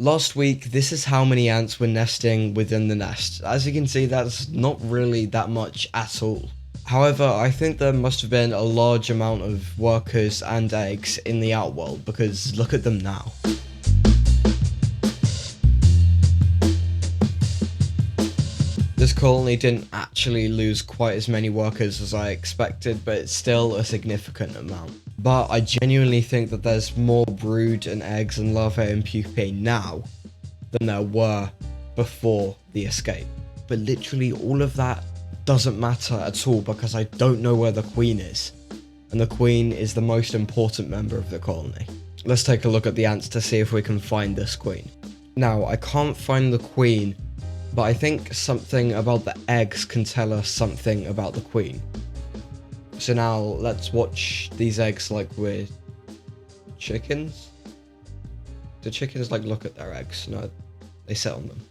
Last week, this is how many ants were nesting within the nest. As you can see, that's not really that much at all. However, I think there must have been a large amount of workers and eggs in the outworld, because look at them now. This colony didn't actually lose quite as many workers as I expected, but it's still a significant amount. But I genuinely think that there's more brood and eggs and larvae and pupae now than there were before the escape. But literally all of that doesn't matter at all because I don't know where the queen is. And the queen is the most important member of the colony. Let's take a look at the ants to see if we can find this queen. Now, I can't find the queen, but I think something about the eggs can tell us something about the queen. So now let's watch these eggs like we're chickens. Do chickens like look at their eggs? No, they sit on them.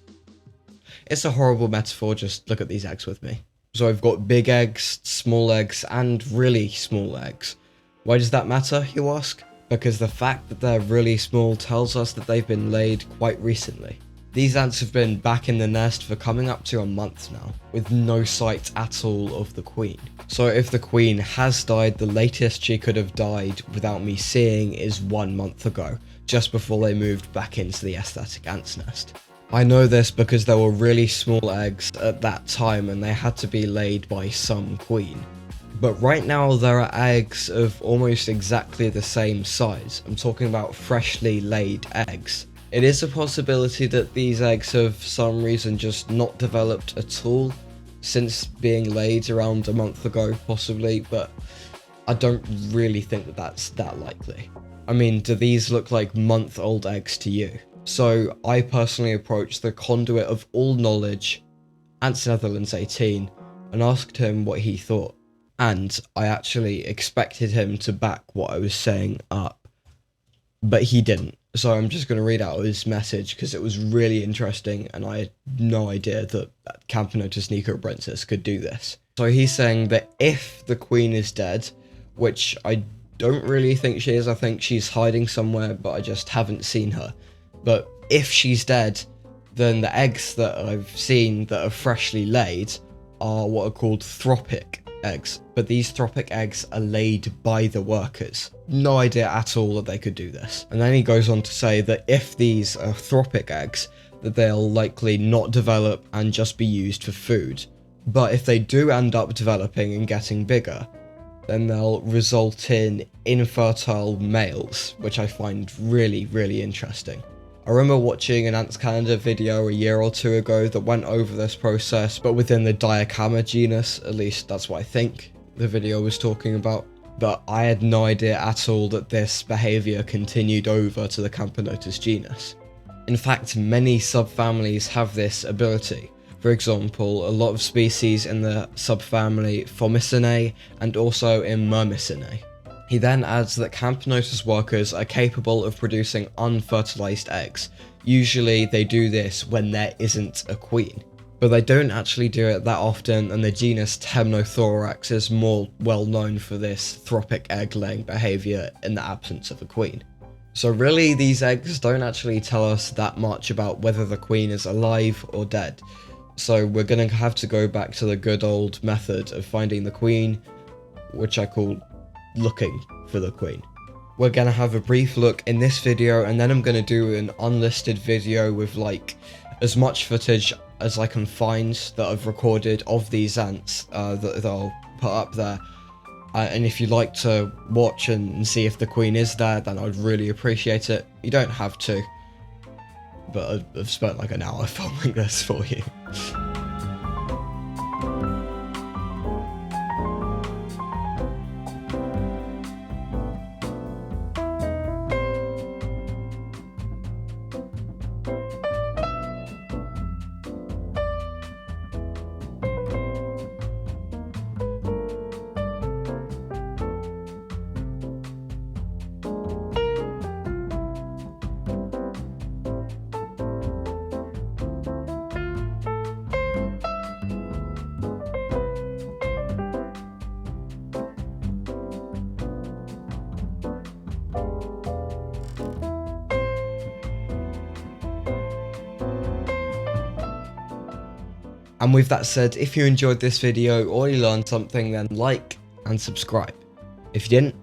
It's a horrible metaphor, just look at these eggs with me. So I've got big eggs, small eggs, and really small eggs. Why does that matter, you ask? Because the fact that they're really small tells us that they've been laid quite recently. These ants have been back in the nest for coming up to a month now, with no sight at all of the queen. So if the queen has died, the latest she could have died without me seeing is 1 month ago, just before they moved back into the Aesthetic Ants nest. I know this because there were really small eggs at that time and they had to be laid by some queen. But right now there are eggs of almost exactly the same size. I'm talking about freshly laid eggs. It is a possibility that these eggs have for some reason just not developed at all since being laid around a month ago, possibly, but I don't really think that that's that likely. I mean, do these look like month-old eggs to you? So I personally approached the conduit of all knowledge, Ants Netherlands 18, and asked him what he thought. And I actually expected him to back what I was saying up, but he didn't. So I'm just going to read out his message because it was really interesting and I had no idea that Camponotus Nico could do this. So he's saying that if the queen is dead, which I don't really think she is, I think she's hiding somewhere but I just haven't seen her. But if she's dead, then the eggs that I've seen that are freshly laid are what are called trophic eggs. But these trophic eggs are laid by the workers. No idea at all that they could do this. And then he goes on to say that if these are trophic eggs, that they'll likely not develop and just be used for food. But if they do end up developing and getting bigger, then they'll result in infertile males, which I find really, really interesting. I remember watching an Ants Calendar video a year or two ago that went over this process, but within the Diacama genus, at least that's what I think the video was talking about. But I had no idea at all that this behaviour continued over to the Camponotus genus. In fact, many subfamilies have this ability. For example, a lot of species in the subfamily Formicinae and also in Myrmicinae. He then adds that Camponotus workers are capable of producing unfertilized eggs. Usually they do this when there isn't a queen. But they don't actually do it that often, and the genus Temnothorax is more well known for this trophic egg-laying behaviour in the absence of a queen. So really, these eggs don't actually tell us that much about whether the queen is alive or dead. So we're going to have to go back to the good old method of finding the queen, which I call looking for the queen. We're going to have a brief look in this video, and then I'm going to do an unlisted video with like as much footage as I can find that I've recorded of these ants that I'll put up there. And if you'd like to watch and see if the queen is there, then I'd really appreciate it. You don't have to, but I've spent like an hour filming this for you. And with that said, if you enjoyed this video or you learned something, then like and subscribe. If you didn't,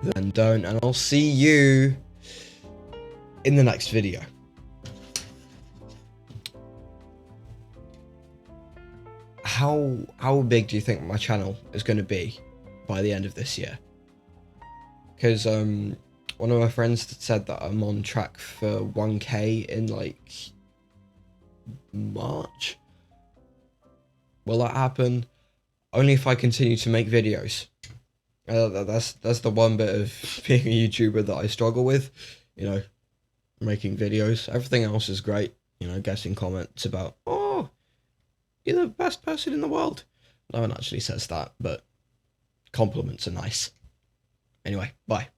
then don't, and I'll see you in the next video. How big do you think my channel is going to be by the end of this year? Because one of my friends said that I'm on track for 1K in like March. Will that happen? Only if I continue to make videos. That's the one bit of being a YouTuber that I struggle with, you know, making videos. Everything else is great, you know, getting comments about, oh, you're the best person in the world. No one actually says that, but compliments are nice. Anyway, bye.